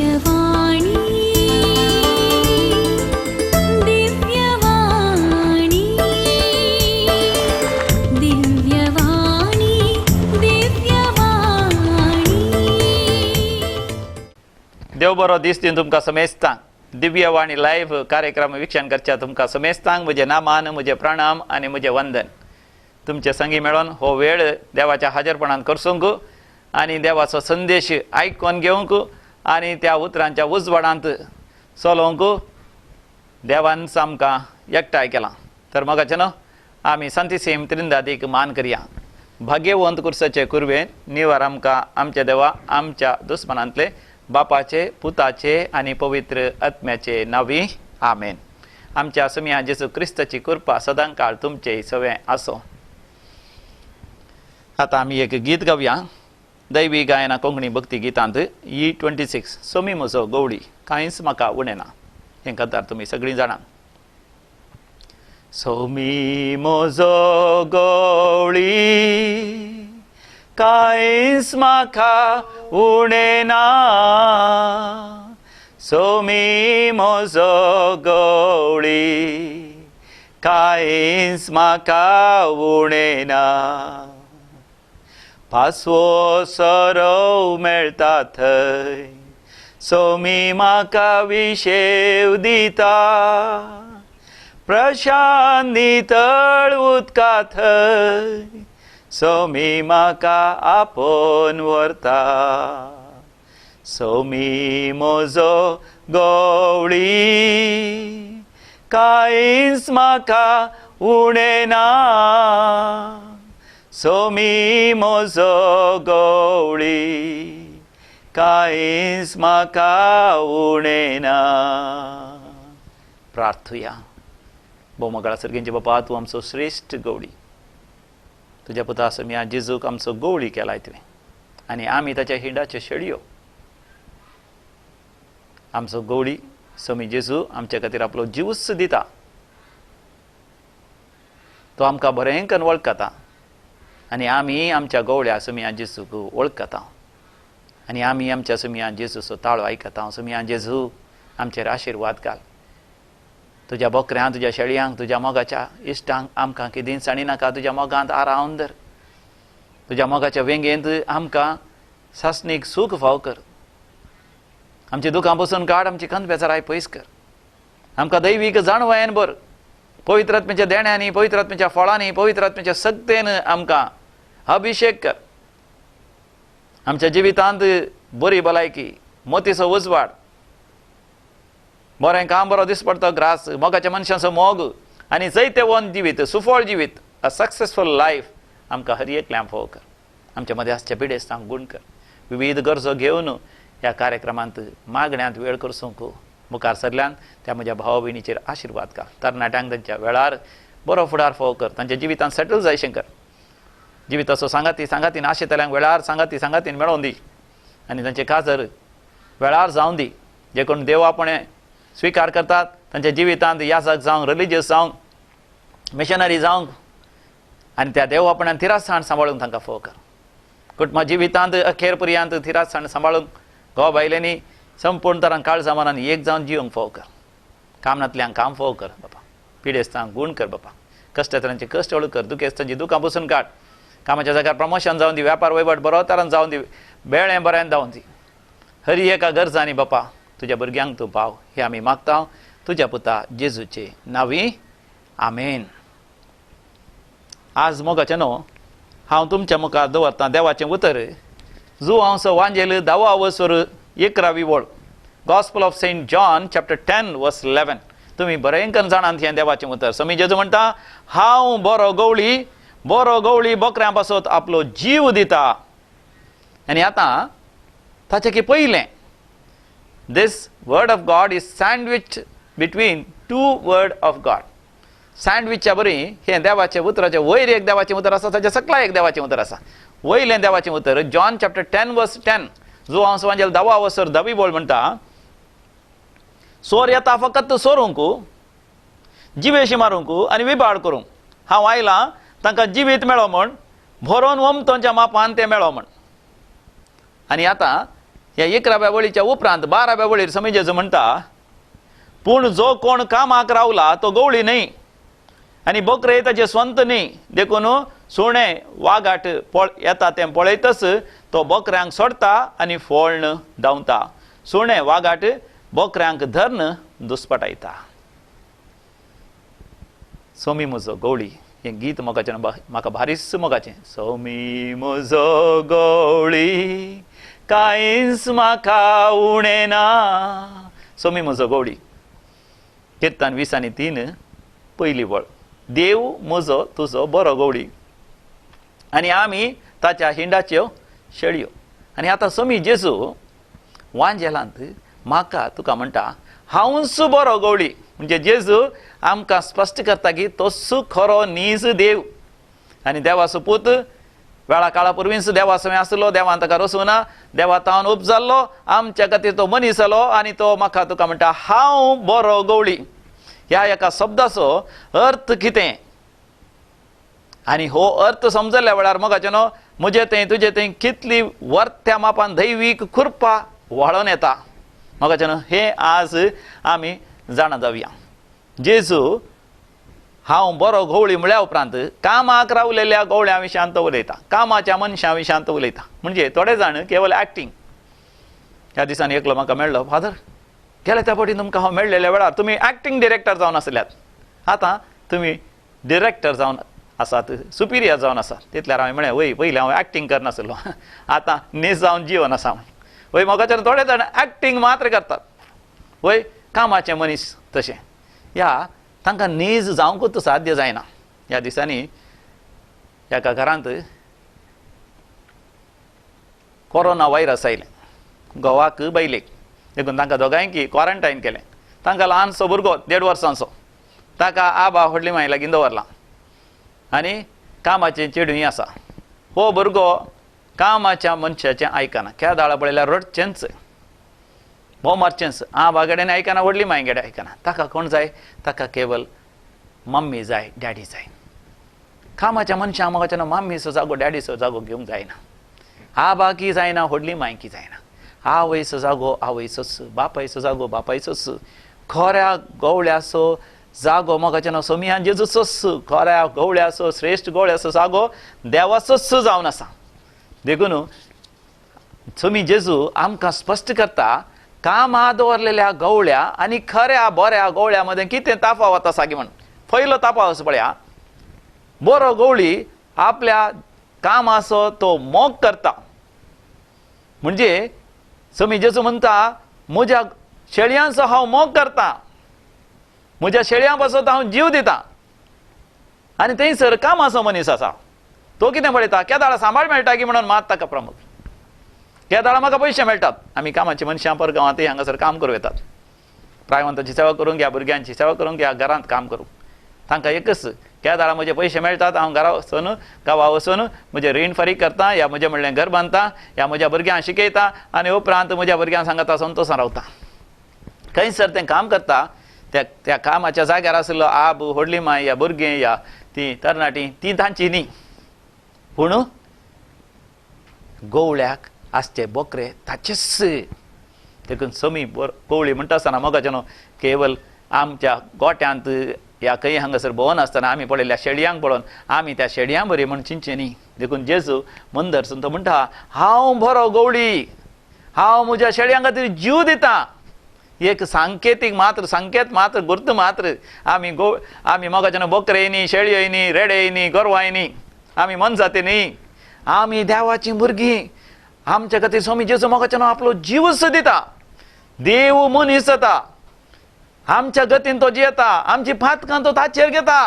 दिव्यवाणी दिव्यवाणी दिव्यवाणी दिव्यवाणी. देव बरो दीस दिन तुमकां समेस्तांक दिव्यवाणी लाईव्ह कार्यक्रम वीक्षण करच्या तुमकां समेस्तांक म्हजे नामान म्हजे प्रणाम आनी म्हजे वंदन. तुमचे संगी मेळोन हो वेळ देवाच्या हाजरपणान करसूंक आनी देवाचो संदेश आयकून घेवंक आनी त्या उतरांच्या उजवाडांत चलोवंक देवान आमकां एकठांय केलां. तर मोगाचेनो आमी संतीसेम त्रिंदादीक मान करया. भाग्यवंत कुर्साचे कुरवेन निवार आमकां आमच्या देवा आमच्या दुस्मनांतले बापाचे पुताचे आनी पवित्र आत्म्याचे नांवी आमेन. आमच्या समिया जेजू क्रिस्ताची कृपा सदांकाळ तुमचे सगळे आसो. आतां आमी एक गीत गावया. दैवी गायना कोंकणी भक्ती गितांत E26 सोमी म्हजो गवळी कांयच म्हाका उणेना हें कांतार तुमी सगळीं जाणां. सोमी म्हजो गवळी कांयच म्हाका उणेना, सोमी म्हजो गवळी कांयच म्हाका उणेना. पासवो सरव मेळटा थंय सोमी म्हाका विशेव दिता, प्रशांत नितळ उदका थंय सोमी म्हाका आपोवन व्हरता. सोमी म्हजो गवळी कांयच म्हाका उणेना, सोमी म्हजो गवळी कांयच म्हाका उणेना. प्रार्थुया. भोवमंगळा सर्गेंचे बापा, तूं आमचो श्रेश्ठ गवळी. तुज्या पुता समिया जेजूक आमचो गवळी केलाय तुवें आनी आमी ताच्या हिंडाच्यो शेळयो. आमचो गवळी समी जेजू आमच्या खातीर आपलो जीवच दिता. तो आमकां बरें करून वळखता आनी आमी आमच्या गवळ्या समिया जेजूक वळखता आनी आमी आमच्या समिया जेजूचो ताळो आयकता. समिया जेजू आमचेर आशिर्वाद घाल. तुज्या बकऱ्यांक तुज्या शेळयांक तुज्या मोगाच्या इश्टांक आमकां कितें साणी नाका. तुज्या मोगांत आरावन धर. तुज्या मोगाच्या वेंगेंत आमकां सासणीक सूख फाव कर. आमची दुखां बसून काड. आमची खंत बेजाराय पयस कर. आमकां दैवीक जाणवायेन भर. पवित्र आत्म्याच्या देण्यांनी, पवित्र आत्म्याच्या फळांनी, पवित्र आत्म्याच्या सक्तेन आमकां अभिषेक कर. आमच्या जिवितांत बरी भलायकी, मोतीचो उजवाड, बरें काम, बरो दीस पडतो ग्रास, मोगाच्या मनशांचो मोग आनी जैतेवंत जिवीत, सुफळ जिवीत, अ सक्सेसफूल लायफ आमकां हर एकल्याक फोव कर. आमच्या मदें आसच्या पिडेस्तांक गूण कर. विविध गरजो घेवन ह्या कार्यक्रमांत मागण्यांत वेळ करसूंक मुखार सरल्यान त्या म्हज्या भाव भयणीचेर आशिर्वाद घाल. तरणाट्यांक तांच्या वेळार बरो फुडार फोव कर. तांच्या जिवितांत सेटल जायशें कर. जिविताचो सांगातीन आशेतल्यांक वेळार सांगातीन मेळोवन दी आनी तांचे काजर वेळार जावन दी. जे कोण देव आपणे स्विकार करतात तांच्या जिवितांत याजक जावंक, रिलिजियस जावंक, मिशनरी जावंक आनी त्या देव आपणान थिरासाण सांबाळूंक तांकां फोव कर. कुटुंबा जिवितांत अखेर पर्यंत थिरासाण सांबाळूंक घोव बायलेनी संपूर्ण तरान काळ जमानान एक जावन जिवंक फोव कर. कामनांतल्यांक काम फोव कर बापा. पिडेस्तांक गूण कर बापा. कश्टतरांचे कश्ट हळू कर. दुखेस्तांची दुखां बसून काड. कामाच्या जाग्यार प्रमोशन जावन दी. वेपार वैवट बरो तरान जावन दी. बेळें बरें जावन दी. हरी एका गरजांनी बापा तुज्या भुरग्यांक तूं पाव. हे आमी मागता तुज्या पुता जेजूचे नांवी आमेन. आज मोगाचेनो हांव तुमच्या मुखार दवरतां देवाचें उतर. जुवांसो वांजेल 10 वसर 11वी वळ. Gospel of saint John chapter 10 verse 11. तुमी बरें करून जाणात हें देवाचें उतर. समी जेजू म्हणटा, हांव बरो गवळी बकऱ्यां पासत आपलो जीव दिता. आनी आतां ताचे की पयलें this word of God is sandwiched between two word of God. सँडविचच्या बरी हें देवाचें उतराचें वयर एक देवाचें उतर आसा, ताच्या सकला एक देवाचें उतर आसा. वयलें देवाचें उतर जॉन चॅप्टर 10 वर्स 10. जो हांव सांगेल 10 वसर 10वी बोल म्हणटा, सोर येता फकत सोरूंक, जिवेशी मारूंक आनी विबाड करूंक. हांव आयलां तांकां जिवीत मेळो म्हण, भरोन वमतोच्या मापान तें मेळो म्हण. आनी आतां ह्या 11व्या वळीच्या उपरांत 12व्या वळीर स्वामी जेजू म्हणटा, पूण जो कोण कामाक रावला तो गवळी न्ही आनी बकरे ताचे स्वंत न्ही, देखून सुणें वागाट येता तें पळयतच तो बकऱ्यांक सोडता आनी फोळण धांवता. सुणें वागाट बकऱ्यांक धਰਨ दुस्पटायता. सोमी म्हजो गवळी हें गीत म्हाका भारीच मोगाचें. सोमी म्हजो गवळी कांयच म्हाका उणें ना. सोमी म्हजो गवळी. किर्तन 20:3 पयली वळ. देव म्हजो तुजो बरो गवळी आनी आमी ताच्या हिंडाच्यो शेळयो. आनी आतां सोमी जेजू वांजेलांत म्हाका तुका म्हणटा, हांवूच बरो गवळी. म्हणजे जेजू आमकां स्पश्ट करता की तोच खरो नीज देव. आनी देवाचो पूत वेळा काळा पुर्वीच देवासो आसलो, देवान ताका रचूना, देवा तावन उपजाल्लो, आमच्या खातीर तो मनीस जालो आनी तो म्हाका तुका म्हणटा हांव बरो गवळी. ह्या एका शब्दाचो अर्थ कितें आनी हो अर्थ समजल्या वेळार मोगाचें न्हू, म्हजें तें तुजें तें कितली वर्त्या मापान दैवीक खुरपा वाळोन येता मोगाचें न्हू, हें आज आमी जाणा जावया. जेजू हांव बरो गवळी म्हळ्या उपरांत कामाक रावलेल्या गवळ्या विशयांत उलयता, कामाच्या मनशां विशयांत उलयता. म्हणजे थोडे जाण केवळ एक्टींग. ह्या दिसांनी एकलो म्हाका मेळ्ळो, फादर गेल्या त्या फावटी तुमकां हांव मेळ्ळेल्या वेळार तुमी एक्टींग डिरेक्टर जावन आसल्यात, आतां तुमी डिरेक्टर जावन आसात, सुपिरियर जावन आसात. तितल्यार हांवें म्हळें वय पयलीं हांव एक्टींग करनासलो, आतां नीज जावन जीवन आसा. वय मोगाचें थोडे जाण एक्टींग मात्र करतात, वय कामाचे मनीस तशें. ह्या तांकां नीज जावंकूच साध्य जायना. ह्या दिसांनी एका घरांत कोरोना वायरस आयलें, घोवाक बायलेक, देखून तांकां दोगांयकी क्वॉरंटायन केलें. तांकां ल्हानसो भुरगो 1.5 वर्सांचो, ताका आबा व्हडली मांय लागीं दवरला आनी कामाचें चेडूय आसा. हो भुरगो कामाच्या मनशाचें आयकना, केदाळा पळयल्यार रडचेंच, मारचेंच, आबा कडेन आयकना, व्हडली मांय कडेन आयकना. ताका कोण जाय? ताका केवल मम्मी जाय, डॅडी जाय. कामाच्या मनशांक मोगाचें मम्मीचो जागो डॅडीचो जागो घेवंक जायना, आबाकी जायना, व्हडली मांयकी जायना. आवयचो जागो आवयचोच, बापायचो जागो बापायचोच, खऱ्या गवळ्याचो जागो मोगाचें सोमियान जेजूचोच, खऱ्या गवळ्याचो श्रेश्ठ गवळ्याचो जागो देवाचोच जावन आसा. देखून सोमी जेजू आमकां स्पश्ट करता कामां दवरलेल्या गवळ्या आनी खऱ्या बऱ्या गवळ्या मदें कितें ताफावत आसा की म्हण. पयलो ताफावत पळया, बरो गवळी आपल्या कामाचो तो मोग करता. म्हणजे स्वामी जेजू म्हणटा, म्हज्या शेळयांचो हांव मोग करता, म्हज्या शेळयां पासत हांव जीव दिता. आनी थंयसर कामाचो मनीस आसा, तो कितें पळयता, केदाळा सांबाळ मेळटा की म्हणून मात ताका प्रमोद. केदाळा म्हाका पयशे मेळटात, आमी कामाची मनशां परगांवांत हांगासर काम करूं येतात, प्रायवंताची सेवा करूंक घ्या, भुरग्यांची सेवा करूंक घ्या, घरांत काम करूंक. तांकां एकच, केदाळा म्हजे पयशे मेळटात, हांव घरा वचून गांवा वचून म्हजें रीण फारीक करता, या म्हजें म्हणलें घर बांदता, या म्हज्या भुरग्यांक शिकयता आनी उपरांत म्हज्या भुरग्यांक सांगता संतोशान रावता. खंयसर तें काम करता, त्या कामाच्या जाग्यार आसलो आब, व्हडली मांय, या भुरगीं, या ती तरणाटी, ती तांची न्ही. पूण गवळ्याक आसचे बकरे ताचेच. देखून सोमी गवळी म्हणटा आसतना मोगाचें न्हू, केवल आमच्या गोट्यांत या खंय हांगासर भोंवन आसतना आमी पळयल्या शेळयांक पळोवन आमी त्या शेळयां बरी म्हण चिंतचें न्ही. देखून जेजू मंदरसून तो म्हणटा, हांव बरो गवळी, हांव म्हज्या शेळयां खातीर जीव दिता. एक सांकेत मात्र गुर्त मात्र. आमी मोगाचें न्हू, बकरे न्ही, शेळयो न्ही, रेडे न्ही, गोरवांय न्ही, आमी मनजाती न्ही, आमी देवाचीं भुरगीं. आमच्या खातीर स्वामी जेजू मोगाचें न्हू आपलो जीवच दिता. देव मनीस जाता, आमच्या गतीन तो जियेता, आमची पातकां तो ताचेर घेता,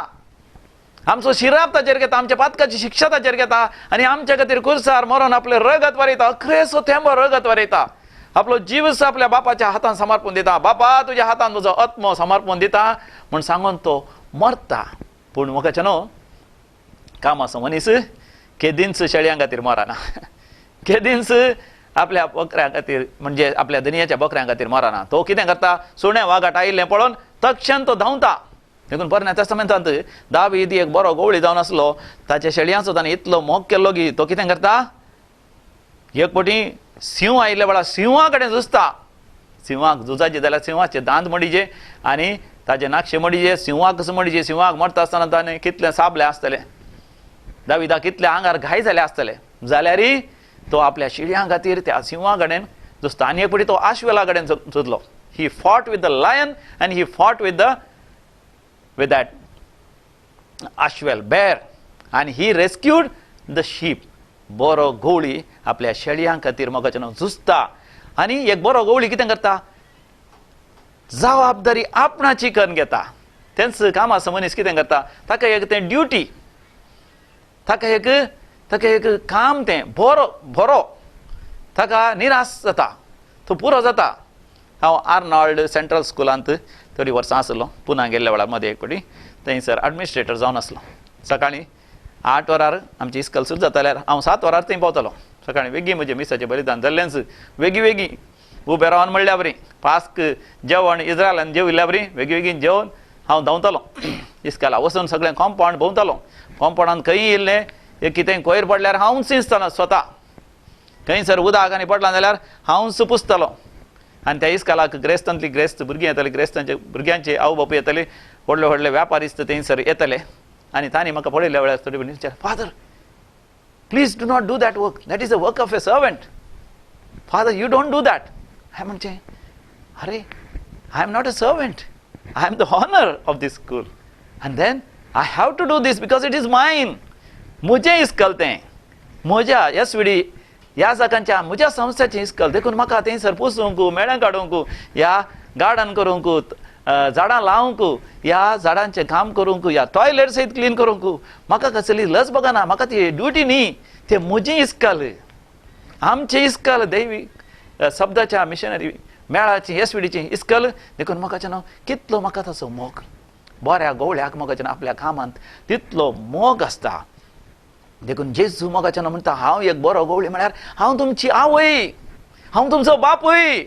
आमचो शिराप ताचेर घेता, आमच्या पातकाची शिक्षा ताचेर घेता आनी आमच्या खातीर कुर्सार मरोन आपले रगत वारयता, अखरेसो थेंबो रगत वारयता. आपलो जीवच आपल्या बापाच्या हातान समर्पण दिता. बापा तुज्या हातान म्हजो आत्मो समर्पण दिता म्हूण सांगून तो मरता. पूण मोगाचें न्हू, कामाचो मनीस केदींच शेळयां खातीर मरना, केदींच आपल्या बकऱ्यां खातीर म्हणजे आपल्या दुनियाच्या बकऱ्यां खातीर मरना. तो कितें करता, सुणें वागाट आयिल्लें पळोवन तक्षण तो धांवता. देखून पोरण्या तेस्तामेंतांत दावीद एक बरो गवळी जावन आसलो, ताच्या शेळयांचो ताणें इतलो मोग केल्लो की तो कितें करता, एक फावटी सिंह आयिल्ल्या वेळार सिंहा कडेन झुजता. सिंहाक झुजाचे जाल्यार सिंहाचे दांत मडीचे आनी ताजे नाक्षे मडीचे. सिंहाक कसो मडीचे, सिंहाक मरता आसतना ताणें कितलें साबलें आसतलें, दाविदा कितले आंगार घाय जाले आसतले, जाल्यारय तो आपल्या शिड्यां खातीर त्या सिंहा कडेन झुजता. आनी एक फावटी तो आश्वेला कडेन झुजलो. He fought with the lion and he fought with that आश्वेल बेर आनी ही रेस्क्यूड द शीप. बरो गवळी आपल्या शेळयां खातीर मोगाचें झुजता. आनी एक बरो गवळी कितें करता, जबाबदारी आपणाची करून घेता. तेंच काम आसा मनीस कितें करता, ताका एक तें ड्युटी, ताका एक काम तें बरो ताका निराश जाता, तो पुरो जाता. हांव आर्नॉल्ड सेंट्रल स्कुलांत थोडी वर्सां आसलो, पुना गेल्ल्या वेळार मदें एक फावटी थंयसर एडमिनिस्ट्रेटर जावन आसलो. सकाळीं 8 वरार आमची इस्कॉल सुरू जाताल्यार हांव 7 वरार थंय पावतालो. सकाळीं बेगीन म्हजें मिसाचें बलिदान जाल्लेंच बेगी उबें रावन म्हणल्या बरी पास्क जेवण इस्रायलान जेविल्ल्या बरी बेगीन जेवण हांव धांवतालो इस्कॉला वचून सगळें कॉम्पाउंड भोंवतालो. कॉम्पाउंडान खंय येयल्लें एक कितें कोयर पडल्यार हांवूच शिंचतालो स्वता. खंयसर उदक आनी पडलां जाल्यार हांवूच पुसतालो. आनी त्या इस्कॉलाक ग्रेस्तांतलीं ग्रेस्त भुरगीं येतालीं, ग्रेस्तांचे भुरग्यांचे आवय बापूय येताले, व्हडले व्हडले व्यापारिस्त थंयसर येताले. आनी तांणी म्हाका पळयल्या वेळार थोडी भुरगीं विचार, father please do not do that work, that is a work of a servant. Father you don't do that. हांवें म्हणचें अरे I am not a servant, I am the owner of this school and then I have to do this because it is mine. म्हजें इस्कॉल तें, म्हज्या SVD ह्या जागांच्या म्हज्या संस्थेचें इस्कॉल. देखून म्हाका थंयसर पुसूंक, मेळ्यां काडूंक, ह्या गार्डन करूंक, झाडां लावंक, ह्या झाडांचें काम करूंक, ह्या टॉयलेट सयत क्लीन करूंक म्हाका कसली लज बघना. म्हाका ती ड्युटी न्ही, तें म्हजें इस्कॉल, आमचें इस्कॉल, दैवीक शब्दाच्या मिशनरी मेळाची SVDचें इस्कॉल. देखून म्हाका कितलो म्हाका ताचो मोग, बऱ्या गवळ्याक म्हाका आपल्या कामांत तितलो मोग आसता. देखून जेजू म्हाका म्हणटा हांव एक बरो गवळी म्हळ्यार हांव तुमची आवय, हांव तुमचो बापूय,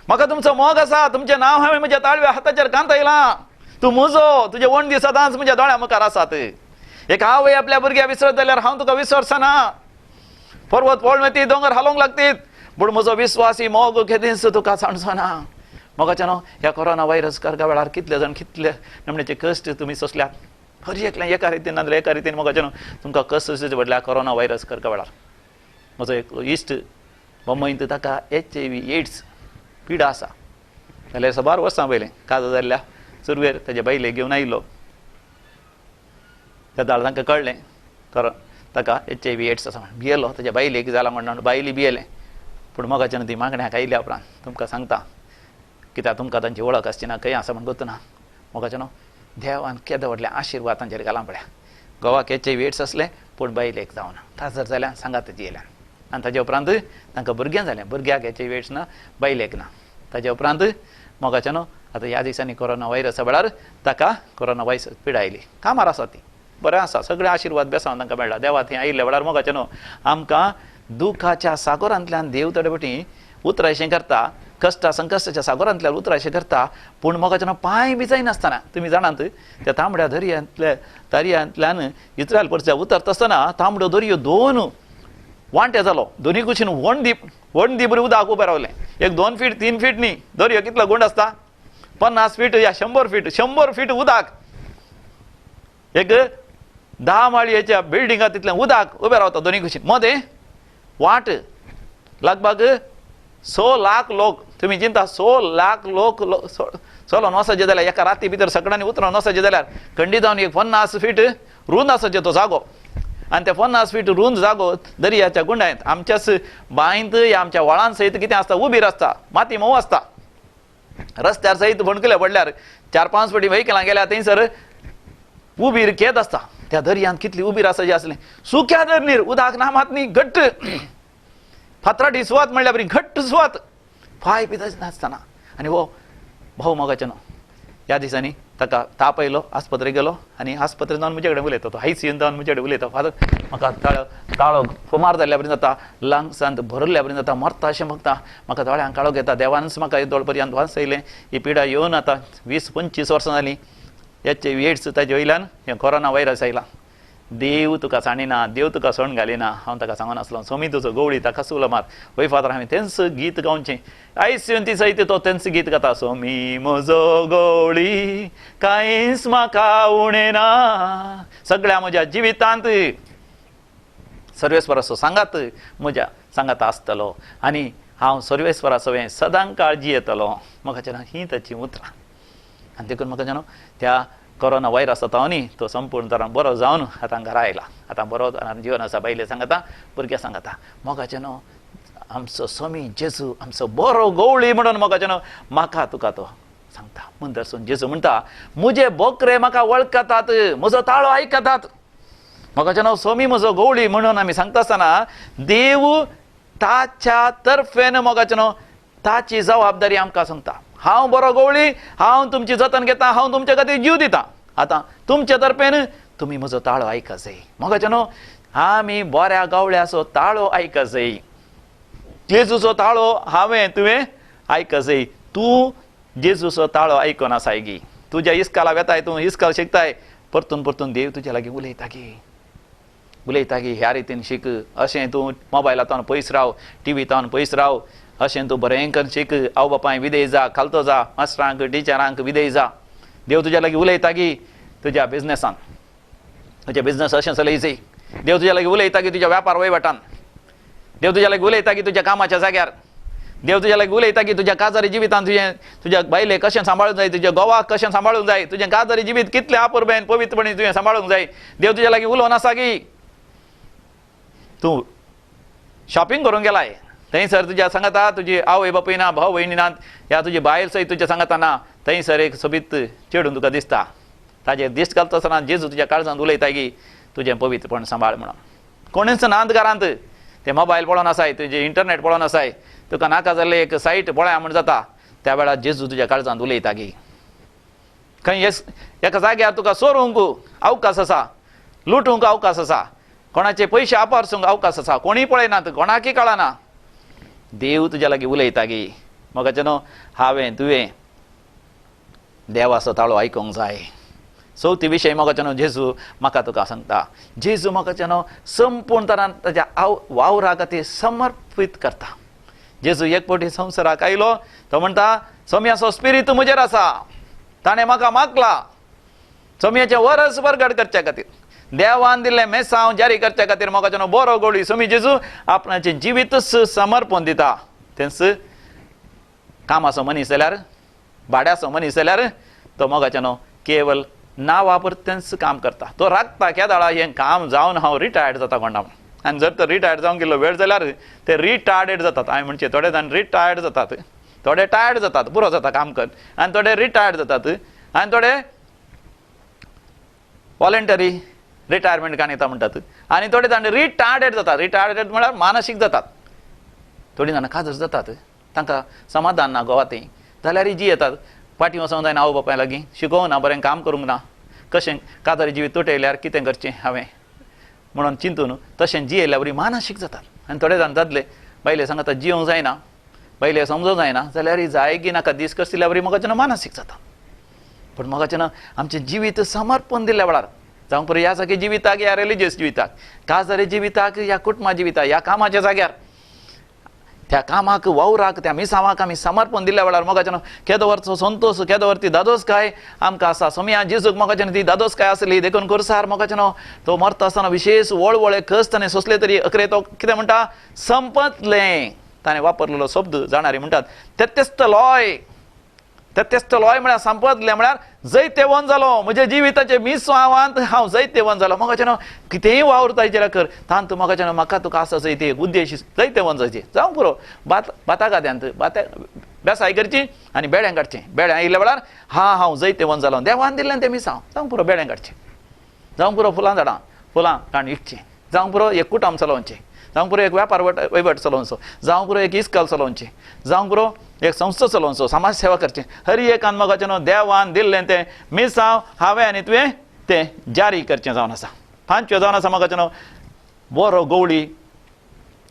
म्हाका तुमचो मोग आसा. तुमचें नांव हांवें म्हज्या ताळव्या हाताचेर कांतयलां. तूं म्हजो, तुजे वणदी सदांच म्हज्या दोळ्या मुखार आसात. एक आवय आपल्या भुरग्याक विसरत जाल्यार हांव तुका विसरचना. पर्वत पळमेती दोंगर हालोवंक लागतीत पूण म्हजो विस्वासी मोग केदींच तुका सांडचो ना. म्हाका ह्या कोरोना व्हायरस करता वेळार कितले जाण कितले नमण्याचे कश्ट तुमी सोंसल्यात. हर एकल्या एका रितीन नाजाल्यार एका रितीन म्हाका तुमकां कश्ट सोंसचे पडल्या कोरोना व्हायरस करता वेळार. म्हजो एक इश्ट मुंबयंत ताका HIV AIDS पिडा आसा. जाल्यार 12 वर्सां पयलें काजो जाल्ल्या सुरवेर ताजे बायलेक घेवन आयिल्लो. त्या दाळ तांकां कळ्ळें ताका HIV AIDS आसा म्हण. भियेलो ताज्या बायलेक जालां म्हणून बायली भियेलें. पूण मोगाच्यान ती मागण्याक आयिल्ल्या उपरांत तुमकां सांगता कित्याक तुमकां तांची वळख आसची ना, खंय आसा म्हण गोतना. मोगाच्यान देवान केदो व्हडले आशिर्वाद तांचेर घालां पळया. घोवाक HIV AIDS आसलें पूण बायलेक जावना. काजर जाल्यार सांगात येयल्या आनी ताजे उपरांत तांकां भुरग्यां जालें. भुरग्याक HIV AIDS ना, बायलेक ना. ताजे उपरांत मोगाच्यान आतां ह्या दिसांनी कोरोना व्हायरसा वेळार ताका कोरोना व्हायरस पिडा आयली. कामार आसा ती, बरें आसा, सगळे आशिर्वाद बेसांव तांकां मेळ्ळा. देवा थंय आयिल्ल्या वेळार मोगाच्यान आमकां दुखाच्या सागोरांतल्यान देव तडपटी उतरायशें करता, कश्टा संकश्टाच्या सागोरांतल्यान उतरायशें करता. पूण मोगाच्यान पांय बी जायनासतना तुमी जाणात त्या तांबड्या दर्यांतल्यान इस्रायल परच्या उतरता आसतना तांबड्यो दर्यो 2 वांटे जालो. दोनी कुशीन वणदी बरी उदक उबें रावलें. एक 2 फीट 3 फीट न्ही, दर्यो कितलो गुंड आसता, 50 फीट या 100 फीट उदक. एक 10 माळयेच्या बिल्डिंगा तितलें उदक उबें रावता दोनी कुशीन. मदें वाट लगभग 100 लाख लोक. तुमी चिंता 100 लाख लोक चलोन वचचे जाल्यार एका राती भितर सगळ्यांनी उतरोन वचचे जाल्यार खंडी जावन एक 50 फीट रुंद आसचे तो जागो. आनी ते 50 फीट रुंद जागो दर्याच्या गुंडायत आमच्याच बांयंत या आमच्या वळान सयत कितें आसता, उबीर आसता, माती मोव आसता. रस्त्यार सयत भणकले पडल्यार 4-5 फावटी व्हेकलां गेल्यार थंयसर उबीर केद आसता. त्या दर्यांत कितली उबीर आसची आसलें. सुक्या दर्नीर उदक नामात न्ही, घट्ट फातराटी सुवात म्हणल्यार बरी घट्ट सुवात, पांय बी नासतना. आनी हो भाऊ मोगाच्यान ह्या दिसांनी ताका ताप आयलो, आस्पत्रेक गेलो आनी आस्पत्रेन जावन म्हजे कडेन उलयता. तो ICUन जावन म्हजे कडेन उलयता, फादर म्हाका काळो फुमार जाल्ल्या बरें जाता, लंग्सांत भरल्ल्या बरें जाता, मरता अशें म्हाका म्हाका दोळ्यांक काळोख येता. देवानच म्हाका दोळ पर्यंत वाचयलें. ही पिडा येवन आतां 20-25 वर्सां जालीं. HIV AIDS ताजे वयल्यान हें कोरोना व्हायरस आयला. देव तुका सांडिना, देव तुका सण घालिना. हांव ताका सांगून आसलो सोमी तुजो गवळी ताका सुला मार. वय फादर हांवें तेंच गीत गावचें. आयज ती सयत तो तेंच गीत गाता. सोमी म्हजो गवळी कांयच म्हाका उणें ना. सगळ्या म्हज्या जिवितांत सर्वेस्वराचो सांगात म्हज्या सांगात आसतलो आनी हांव सर्वेस्वरा सवें सदां काळजी येतलो. म्हाका जेन्ना ही ताची उतरां आनी देखून म्हाका जेन्ना त्या कोरोना व्हायरस जाता न्ही तो संपूर्ण तरान बरो जावन आतां घरा आयला. आतां बरो तरान जिवन आसा. बायले सांगता भुरग्यां सांगता म्हाका जेन्ना आमचो स्वामी जेजू आमचो बरो गवळी म्हणून म्हाका जेन्ना म्हाका तुका तो सांगता. म्हणटसून जेजू म्हणटा म्हजे बोकरे म्हाका वळखतात, म्हजो ताळो आयकतात. म्हाका जेन्ना स्वामी म्हजो गवळी म्हणून आमी सांगता आसतना देव ताच्या तर्फेन म्हाका जेन्ना ताची जबाबदारी आमकां सांगता. हांव बरो गवळी, हांव तुमची जतन घेता, हांव तुमच्या खातीर जीव दिता. आतां तुमच्या तर्फेन तुमी म्हजो ताळो आयका जाय. म्हाका जेन्ना आमी बऱ्या गवळ्याचो ताळो आयका जाय. जेजूचो ताळो हांवें तुवें आयका जाय. तूं जेजूचो ताळो आयकोन आसाय गी. तुज्या इस्काला वेताय, तूं इस्काल शिकताय, परतून परतून देव तुज्या लागीं उलयता गी. उलयता गी ह्या रितीन शीक. अशें तूं मोबायलांतल्यान पयस राव, टीव्हींतल्यान पयस राव. अशें तूं बरें करून शीक. आवय बापाय विदेय जा, खालतो जा, मास्टरांक टिचरांक विदेय जा. देव तुज्या लागीं उलयता गी तुज्या बिझनेसान. तुजें बिझनेस अशें चलय जाय. देव तुज्या लागीं उलयता की तुज्या व्यापार वयवटान. देव तुज्या लागीं उलयता की तुज्या कामाच्या जाग्यार. देव तुज्या लागीं उलयता की तुज्या काजारी जिवितांत तुज्या बायलेक कशें सांबाळूंक जाय, तुज्या घोवाक कशें सांबाळूंक जाय, तुजें काजारी जिवीत कितलें आपुरबेन पवित्रपणी तुवें सांबाळूंक जाय. देव तुज्या लागीं उलोवन आसा की तूं शॉपिंग करूंक गेलाय, थंयसर तुज्या सांगाता तुजी आवय बापूय ना, भाव भयणी नात, ह्या तुजी बायल सयत तुज्या सांगाता ना, थंयसर एक सोबीत चेडून तुका दिसता. ताजेर दिश्ट घालता आसतना जेजू तुज्या काळजांत उलयता की तुजें पवित्रपण सांबाळ म्हणून. कोणीच नांद घरांत ते मोबायल पळोवन आसाय, तुजें इंटरनेट पळोवन आसाय, तुका नाका जाल्लें एक सायट पळया म्हण जाता, त्या वेळार जेजू तुज्या काळजांत उलयता गी. खंय एका जाग्यार तुका सोरूंक अवकाश आसा, लुटूंक अवकाश आसा, कोणाचे पयशे आपारसूंक अवकाश आसा, कोणीय पळयनात, कोणाकय कळना. देव तुज्या लागीं उलयता गी. म्हाका जेन्ना हांवें तुवें देवाचो ताळो आयकोंक जाय. चवथी विशय म्हाका जेन्ना जेजू म्हाका तुका सांगता. जेजू म्हाका जेन्ना संपूर्ण तरान ताच्या वावरा खातीर समर्पीत करता. जेजू एक फावटी संवसाराक आयलो, तो म्हणटा सोम्याचो स्पिरीट म्हजेर आसा, ताणें म्हाका मागला सोम्याचें वरस परगट करच्या खातीर, देवान दिल्लें मेसांव जारी करच्या खातीर म्हाका जेन्ना बरो गवळी सोमी जेजू आपणाचें जिवीतच समर्पण दिता. तेंच कामाचो मनीस जाल्यार, भाड्याचो मनीस जाल्यार तो म्हाका जेन्ना केवल नांवा परतेंच काम करता. तो राखता केदाळा हें काम जावन हांव रिटायर्ड जाता कोणा. आनी जर तो रिटायर्ड जावंक गेल्लो वेळ जाल्यार ते रिटायर्ड जातात. हांवें म्हणचे थोडे जाण रिटायर्ड जातात, थोडे टायर्ड जातात, पुरो जाता काम कर, आनी थोडे रिटायर्ड जातात, आनी थोडे वॉलंटरी रिटायरमेंट काणयता म्हणटात, आनी थोडे जाण रिटायर्डेड जातात. रिटायर्डेड म्हळ्यार मानसीक जातात. थोडीं जाणां काजर जातात, तांकां समाधान ना गोवाती जाल्यार जी येतात. फाटीं वचोंक जायना आवय बापाय लागीं, शिकोवंक ना, बरें काम करूंक ना, कशें काजारी जिवीत तुटयल्यार कितें करचें हांवें म्हणून चिंतून तशें जियेल्या बरी मानसीक जातात. आनी थोडे जाण जातले बायले सांगता जियोंक जायना, बायले समजूंक जायना जाल्यार ही जाय की नाका दीस कसल्या बरी म्हाका जेन्ना मानसीक जाता. पूण म्हाका जेन्ना आमचें जिवीत समर्पण दिल्ल्या वेळार जावं पळय ह्या सगळ्या जिविताक, ह्या रिलिजियस जिविताक, काजारी जिविताक, ह्या कुटुंबा जिविताक, ह्या कामाच्या जाग्यार, त्या कामाक वावराक, त्या मिसावाक आमी समर्पण दिल्ल्या वेळार म्हाका जेन्ना केदो वरचो संतोश, केदो वर ती दादोसकाय आमकां आसा. सोम्या जेजूक म्हाका जेन्ना ती दादोसकाय आसली, देखून खुर्सार म्हाका जेन्ना तो मरता आसतना विशेष वळवळे कश्ट ताणें सोंसले तरी अखरे तो कितें म्हणटा, संपतलें. ताणें वापरलेलो शब्द जाणारी म्हणटात तेत्तेस्तलोय. तेत्तेस्तलोय म्हळ्यार संपतलें म्हळ्यार जैतेवन जालो. म्हज्या जिविताचे मिसावांत हांव जैतेवन जालो. म्हाका जेन्ना कितेंय वावरता हेचेर कर तांत म्हाका जेन्ना म्हाका तुका आसा जैते एक उद्देश जैतेवन जायचें जावं पुरो. भाता खात्यांत बेसाय करची आनी बेड्यां काडचें. बेड्यां आयिल्ल्या वेळार हांव जैतेवन जालो, देवान दिल्लें तें मिसांव जावं पुरो बेड्यां काडचें, जावं पुरो फुलां झाडां फुलां काडून विकचें, जावं पुरो एक कुटुंब चलोवचें, जावं पुरो एक व्यापार वैवट चलोवचो, जावं पुरो एक इस्कॉल चलोवचें, जावं पुरो एक संस्था चलोवचो, समाज सेवा करचें. हर एकान म्हाका जेन्ना देवान दिल्लें तें मिसांव हांवें आनी तुवें तें जारी करचें जावन आसा. पांचवें जावन आसा म्हाका जेन्ना बरो गवळी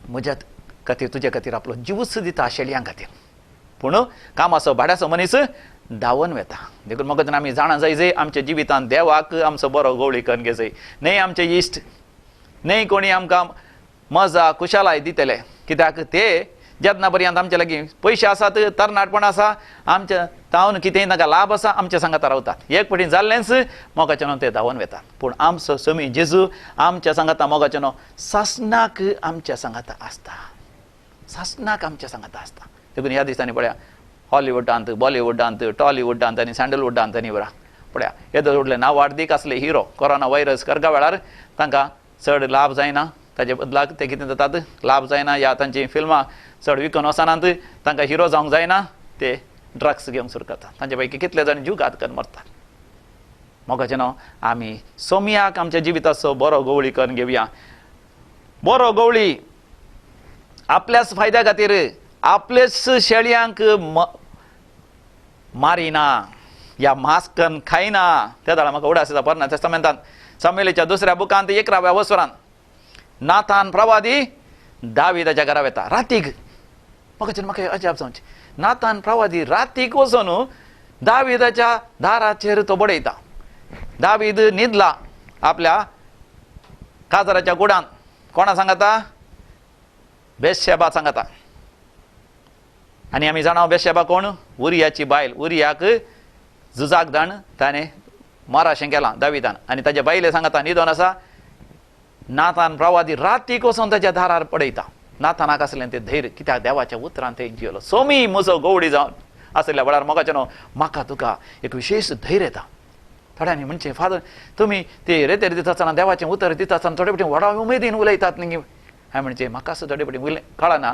म्हज्या खातीर, तुजे खातीर आपलो जिवूच दिता शेळयां खातीर. पूण कामाचो भाड्याचो मनीस धांवन वेता. देखून म्हाका आमी जाणा जाय जे आमच्या जिवितांत देवाक आमचो बरो गवळी करून घेजय. न्हय आमचे इश्ट, न्हय कोणी आमकां मजा कुशालाय दितले, कित्याक ते जेन्ना पर्यंत आमचे लागीं पयशे आसात, तरणाटपण आसा, आमच्या तावन कितेंय ताका लाभ आसा, आमच्या सांगाता रावतात. एक फावटी जाल्लेंच मोगाचें न्हू ते धांवन वेतात. पूण आमचो समी जेजू आमच्या सांगाता मोगाचें न्हू सासणाक आमच्या सांगाता आसता, सासणाक आमच्या सांगाता आसता. देखून ह्या दिसांनी पळया हॉलिवुडांत, बॉलिवुडांत, टॉलिवुडांत आनी सँडलवुडांत आनी बरा पळया येदो व्हडले नांवार्दीक आसले हिरो कोरोना व्हायरस करगा वेळार तांकां चड लाभ जायना. ताचे बदलाक ते कितें जातात, लाभ जायना या तांची फिल्मां चड विकून वचनात, तांकां हिरो जावंक जायना, ते ड्रग्स घेवंक सुरू करतात. तांचे पैकी कितले जाण जीव घात करून मरतात. मोगाचें न्हू आमी सोम्याक आमच्या जिविताचो बरो गवळी करून घेवया. बरो गवळी आपल्याच फायद्या खातीर, आपलेच शेळयांक मारिना, या मांस करून खायना. त्या दाळा म्हाका उडास येता पोरना तेस्तामेंतांत सामुएलीच्या 2ऱ्या बुकांत 11व्या वसरांत नातान प्रवादी दाविदाच्या घरा वेता रातीक. म्हाका अजाप जावचें, नातान प्रवादी रातीक वचून दाविदाच्या दाराचेर तो बडयता. दावीद न्हिदला आपल्या काजराच्या कुडांत. कोणा सांगता? बेतशेबा सांगता. आनी आमी जाणा बेतशेबा कोण? उरियाची बायल. उरियाक झुजाक धाण ताणें माराशें केलां दाविदान, आनी ताच्या बायले सांगता न्हिदोन आसा. नातान प्रवादी रातीक वचून ताच्या दारार पडयता. नातानाक आसलें तें धैर्य, कित्याक देवाच्या उतरान ते जियेलो. सोमी म्हजो गवळी जावन आसल्या वेळार मोगाचें न्हू म्हाका तुका एक विशेश धैर्य येता. थोड्यांनी म्हणचें फादर तुमी ते रेतेर दिता आसतना देवाचें उतर दिता आसतना थोडे फावटी व्हडा उमेदीन उलयतात न्ही. हांवें म्हणचें म्हाका सुद्दां थोडे फावटी कळना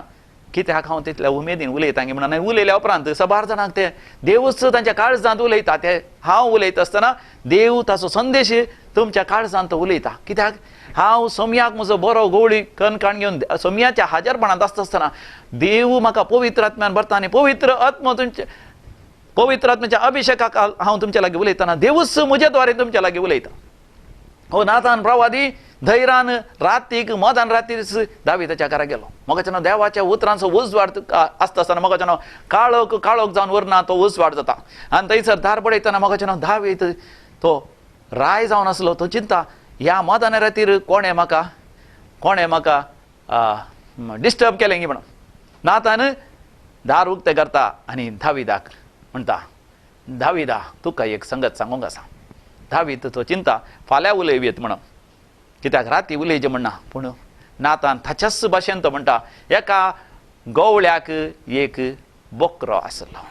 कित्याक हांव तितल्या उमेदीन उलयता गे म्हणून. उलयल्या उपरांत सबार जाणांक ते देवूच तांच्या काळजांत उलयता. ते हांव उलयता आसतना देव ताचो संदेश तुमच्या काळजांत उलयता. कित्याक हांव सोम्याक म्हजो बरो गवळी कणकाण घेवन सोम्याच्या हाजरपणांत आसता आसतना देव म्हाका पवित्र आत्म्यान भरता आनी पवित्र आत्म्याच्या अभिशेकाक हांव तुमच्या लागीं उलयतना देवूच म्हजे द्वारे तुमच्या लागीं उलयता. हो नातान प्रवादी धैर्यान रातीक मदान रातीच दाविदाच्या घरा गेलो. मोगाचें देवाच्या उतरांचो उजवाड आसता आसतना मोगाचें काळोख जावन उरना तो उजवाड जाता. आनी थंयसर दार पडयतना मोगाचें दावीद तो राय जावन आसलो. तो चिंता ह्या मदान रातीर कोणें म्हाका डिस्टर्ब केलें गी म्हणून. नातान दार उक्तें करता आनी दाविदाक म्हणटा दाविदा तुका एक संगत सांगूंक आसा. दावीद तो चिंता फाल्यां उलयवीत म्हणून, कित्याक राती उलयचें म्हणना. पूण नातान ताच्याच भाशेन तो म्हणटा एका गवळ्याक एक बोकरो आसलो.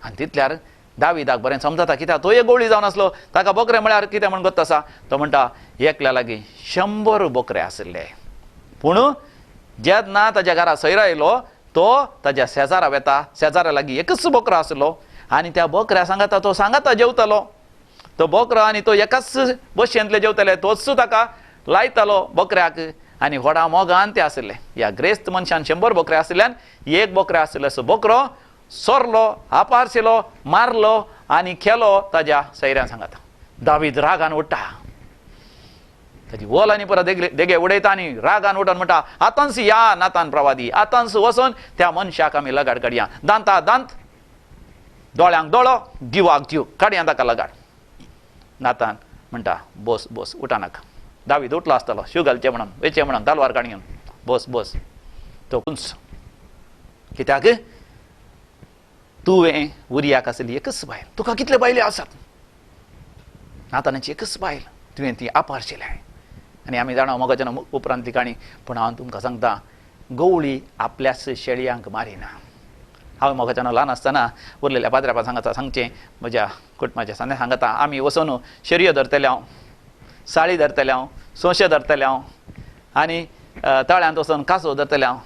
आनी तितल्यार दाविदाक बरें समजता, कित्याक तो एक गवळी जावन आसलो. ताका बोकरे म्हळ्यार कितें म्हण गत आसा. तो म्हणटा एकल्या लागीं 100 बोकरे आसले. पूण जेन्ना ताच्या घरा सैरा येयलो तो ताच्या शेजारा वेता. शेजारा लागीं एकच बोकरो आसलो आनी त्या बोकऱ्या सांगता तो सांगता जेवतालो. तो बोकरो आनी तो एकाच बशेंतले जेवताले. तोच ताका लायतालो बोकऱ्याक आनी व्हडा मोगान ते आसले. ह्या ग्रेस्त मनशान 100 बोकरे आसल्यान एक बोकरे आसले. असो बोकरो सोरलो, आपारशिलो, मारलो आनी खेलो ताज्या सैऱ्यान सांगता. दावीद रागान उठ्ठा. ताची वोल आनी परत देगे उडयता आनी रागान उठोन म्हणटा आतांच या नातान प्रवादी, आतांच वचोन त्या मनशाक आमी लगाड काडया. दांता दांत, दोळ्यांक दोळो, जिवाक जीव काडया ताका लगाड. नातान म्हणटा बोस उठा नाका. दावीद उठलो आसतलो शिव घालचें म्हणून वेचें म्हणून तलवार काडून बोस तो कुंच. कित्याक तुवें उरियाक आसली एकच बायल, तुका कितले बायले आसात. नातानाची एकच बायल तुवें ती आपारशिल्ले. आनी आमी जाणा मोगाचें उपरांतली काणी. पूण हांव तुमकां सांगता गवळी आपल्याच शेळयांक मारिना. हांव मोगाचें ल्हान आसतना उरलेल्या पाद्रापा सांगचें म्हज्या कुटुंबाच्या सांगता सांगता आमी वचून शेरयो धरतले हांव, साळी धरतले हांव, सोंशे धरतले हांव आनी तळ्यांत वचून कासो धरतले हांव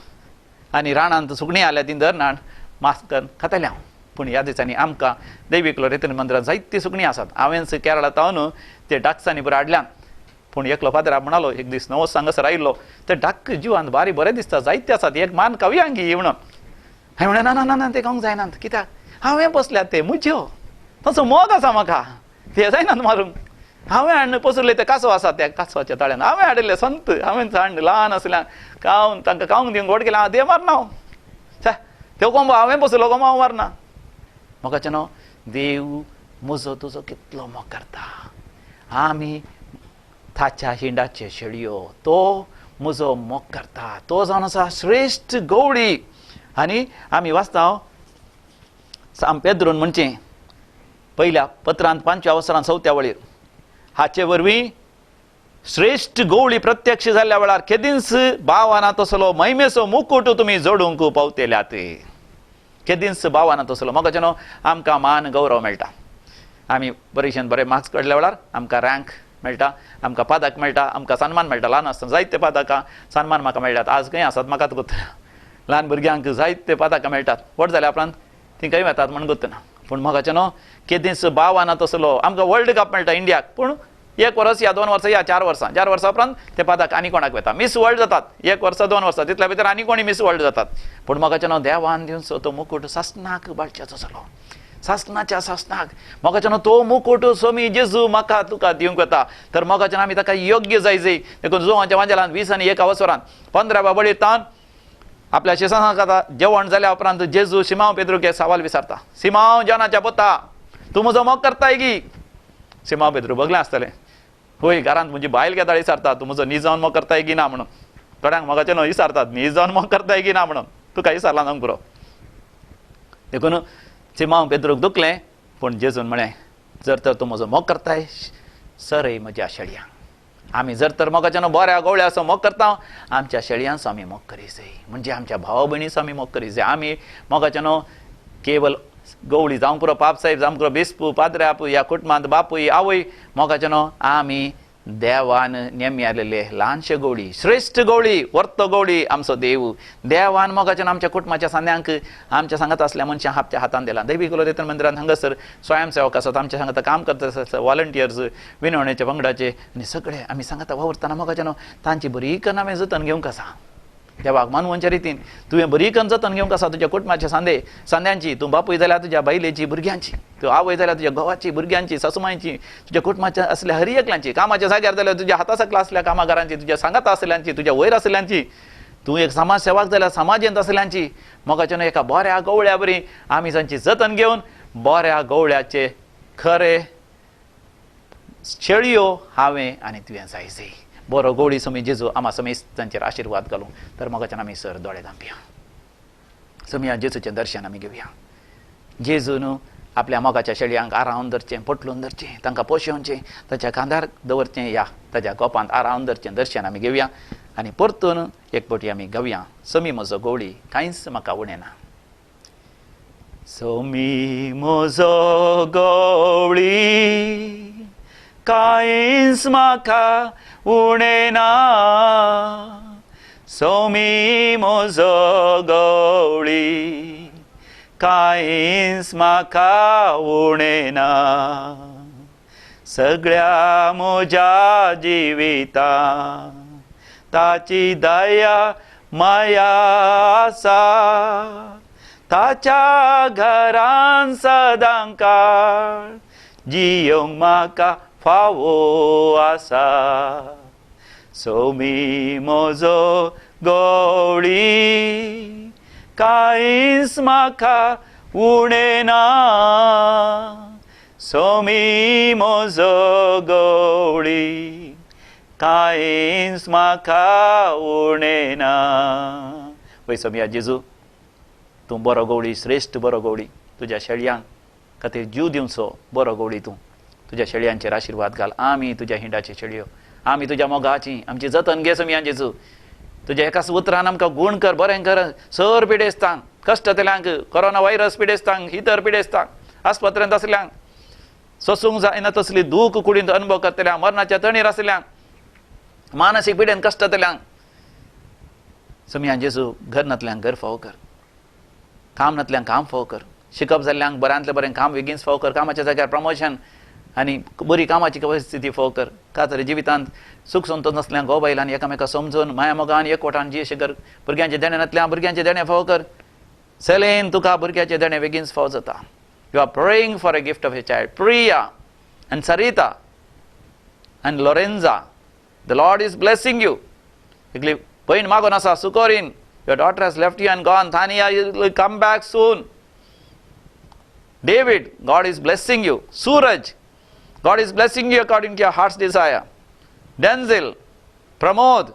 आनी रानांत सुकणीं आल्या ती धरनाण मास करून खातले हांव. पूण ह्या दिसांनी आमकां दैवीकलो रेतीन मंदिरांत जायती सुकणीं आसात. हांवेंच केरळांत हांव ते डाक्सांनी बरें हाडल्यान. पूण एकलो फादर म्हणलो एक दीस नवो सांगसर आयिल्लो ते डाक्क जिवांत बारी बरें दिसता जायते आसात एक मान खावया गी म्हणून. हांवें म्हणलें ना ते खावंक जायनात. कित्याक हांवें बसल्यात ते म्हज्यो तसो मोग आसा म्हाका ते जायनात मारूंक. हांवें हाडून पसरले ते कासो आसा त्या कासवाच्या तळ्यान हांवें हाडिल्ले संत. हांवें हाडले ल्हान आसल्यान खावन तांकां खावंक दिवंक गोड केलें. हांव दे मारना हांव त्यो कोंब हांवें बसलो कोंब हांव मारना. मोगाचे न्हू देव म्हजो तुजो कितलो मोग करता. आमी ताच्या हिंडाचे शेळयो, तो म्हजो मोग करता. तो जावन आसा श्रेश्ठ गवळी. आनी आमी वाचता साम पेद्रोन म्हणचे पयल्या पत्रांत 5व्या वसरांत 4थ्या वळेर, हाचे वरवीं श्रेश्ठ गवळी प्रत्यक्ष जाल्ल्या वेळार केदींस भावाना तसलो महिमेचो मुकुट तुमी जोडूंक पावतेल्यात. केदींस भावाना तसलो मोगाचे न्हू आमकां मान गौरव मेळटा. आमी बरेशेन बरे मार्क्स काडल्या वेळार आमकां रँक मेळटा, आमकां पदक मेळटा, आमकां सन्मान मेळटा. ल्हान आसतना जायते पदकां सन्मान म्हाका मेळटात. आज खंय आसात म्हाकाच गोत्तना. ल्हान भुरग्यांक जायते पदकां मेळटात, व्हड जाल्या उपरांत ती खंय वतात म्हण गोत्तना. पूण मोगाचे न्हू केदींस भावाना तसलो आमकां वर्ल्ड कप मेळटा इंडियाक. पूण 1 वर्स या 2 वर्सां या 4 वर्सां 4 वर्सां उपरांत ते पदक आनी कोणाक वता. मिस वर्ल्ड जातात 1 वर्स 2 वर्सां, तितल्या भितर आनी कोणी मिस वर्ल्ड जातात. पूण मोगाचे न्हू देवान दिवचो तो मुकुट सासणाक बाळच्याचो जालो. सासणाच्या सासणाक मोगाचे न्हू तो मुकुट सोमी जेजू म्हाका तुका दिवंक वता. तर मोगाचे आमी ताका योग्य जाय देखून जुवांच्या वांजेलांत 20 आनी 1 वसरांत 15व्या बळीर तावन आपल्या शिसांत जेवण जाल्या उपरांत जेजू शिमांव पेद्रूक एक सवाल विचारता. शिमांव जॉनाच्या पुता, तूं म्हजो मोग करताय की? शिमांव पेद्रू बगलें आसतलें. होय, घरांत म्हजी बायल घेताळी विचारता तूं म्हजो न्ही जावन मोग करताय की ना म्हणून. थोड्यांक मोगाचे न्हू विचारतात न्ही जावन मोग करताय की ना म्हणून. तुका विचारला न्हू पुरो. देखून शिमांव पेद्रूक दुखलें. पूण जेजून म्हळें जर तर तूं म्हजो मोग करताय सरय म्हज्या शेळयांक. आमी जर तर मोगाचे न्हू बऱ्या गवळ्याचो मोग करता आमच्या शेळयांचो आमी मोग करी जाय. म्हणजे आमच्या भाव भयणीचो आमी मोग करी जाय. आमी मोगाचे न्हू केवल गवळी जावंक पुरो पाप साहेब जावंक पुरो बेस्पू पाद्र्याप या कुटुंबांत बापूय आवय मोगाचे न्हू आमी देवान नेम्यालेले ल्हानशे गवळी, श्रेश्ठ गवळी, वर्त गवळी आमचो देव. देवान मोगाचे न्हू आमच्या कुटुंबाच्या सांद्यांक आमच्या सांगात असल्या मनशां हापच्या हातान दिला. दैवी कुलरेतन मंदिरांत हांगासर स्वयंसेवक आसात, आमच्या सांगात काम करतात, वॉलंटियर्स, विनवणेचे पंगडाचे आनी सगळे आमी सांगात वावरतना मोगाचे न्हू तांची बरी कन्न हांवें जतन घेवंक आसा. देवाक मानवच्या रितीन तुवें बरी कन्न जतन घेवंक आसा तुज्या कुटुंबाच्या सांद्यांची. तूं बापूय जाल्यार तुज्या बायलेची भुरग्यांची, तूं आवय जाल्यार तुज्या घोवाची भुरग्यांची, सासूमांची, तुज्या कुटुंबाच्या असल्या हर एकल्यांची, कामाच्या जाग्यार जाल्यार तुज्या हाता सकला असल्या कामागारांची, तुज्या सांगात असल्यांची, तुज्या वयर असल्यांची, तूं एक समाज सेवक जाल्यार समाजेंत असल्यांची. मोगाचे न्हू एका बऱ्या गवळ्या बरी आमी तांची जतन घेवन बऱ्या गवळ्याचे खरे शेळयो हांवें आनी तुवें जाय जाय. बरो गवळी समी जेजू आमा समेस्त तांचेर आशिर्वाद घालूं. तर मोगाच्यान आमी सर दोळे धांपया. समी जेजूचें दर्शन आमी घेवया. जेजू न्हू आपल्या मोगाच्या शेळयांक आरावन धरचें, पटलून धरचें, तांकां पोशेवचें, ताच्या कांदार दवरचें, या ताच्या गोपांत आरावन धरचें दर्शन आमी घेवया. आनी परतून एक फावटी आमी गावया. समी म्हजो गवळी कांयच म्हाका उणें ना. समी म्हजो गवळी कांयच म्हाका उणें ना. समी म्हजो गवळी कांयच म्हाका उणें ना. सगळ्या म्हज्या जिवितांत ताची दया माया आसा. ताच्या घरान सदां काळ जियोंक म्हाका फावो आसा. समी म्हजो गवळी कांयच म्हाका उणें ना. समी म्हजो गवळी कांयच म्हाका उणें ना. वय समी जेजू तूं बरो गवळी, श्रेश्ठ बरो गवळी, तुज्या शेळयांक खातीर जीव दिवचो बरो गवळी तूं. तुज्या शेळयांचेर आशिर्वाद घाल. आमी तुज्या हिंडाची शेळयो, आमी तुज्या मोगाची आमची जतन घे समी जेजू. तुज्या एकाच उतरान आमकां गूण कर, बरें कर. सर पिडेस्तांक, कश्टतल्यांक, कोरोना व्हायरस पिडेस्तांक, इतर पिडेस्तांक, आस्पत्रेंत आसल्यांक, सोसूंक जायना तसली दूख कुडींत अनुभव करतल्यांक, मरणाच्या तणीर आसल्यांक, मानसीक पिडेन कश्टतल्यांक समी जेजू घरनांतल्यांक घर फावो कर, कामनांतल्यांक काम फावो कर, शिकप जाल्ल्यांक बऱ्यांतलें बरें काम बेगीन फावो कर, कामाच्या जाग्यार प्रमोशन आनी बरी कामाची परिस्थिती फावो कर. कातरी जिवितांत सूख संतोश नासल्यांक घोव बायलांनी एकामेकां समजून माया मोगान एकवटान जी अशें कर. भुरग्यांचे देण्यांतल्यान भुरग्यांचे देणे फावो कर. सेलेन तुका भुरग्याचे देणे बेगीन फावो जाता. You are praying for a gift of a child, Priya and Sarita and Lorenza. The Lord is blessing you. एकली भयण मागोन आसा सुकोरीन, Your daughter has left you and gone. Thania, you will come back soon. David, God is blessing you. Suraj, God is blessing you according to your heart's desire. Denzel, Pramod,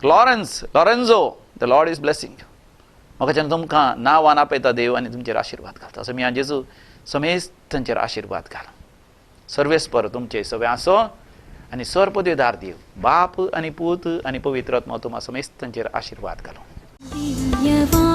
Lorenzo, the Lord is blessing you. म्हाका तुमकां नांवान आपयता देव आनी तुमचेर आशिर्वाद घालता. असो मी हांव जेजू समेस्त तांचेर आशिर्वाद घाल. सर्वेस्पर तुमचे सगळे आसो आनी सर्पदेदार देव बाप आनी पूत आनी पवित्र आत्मा तुम्हा समेस्त तांचेर आशिर्वाद घालो. दिव्यवाणी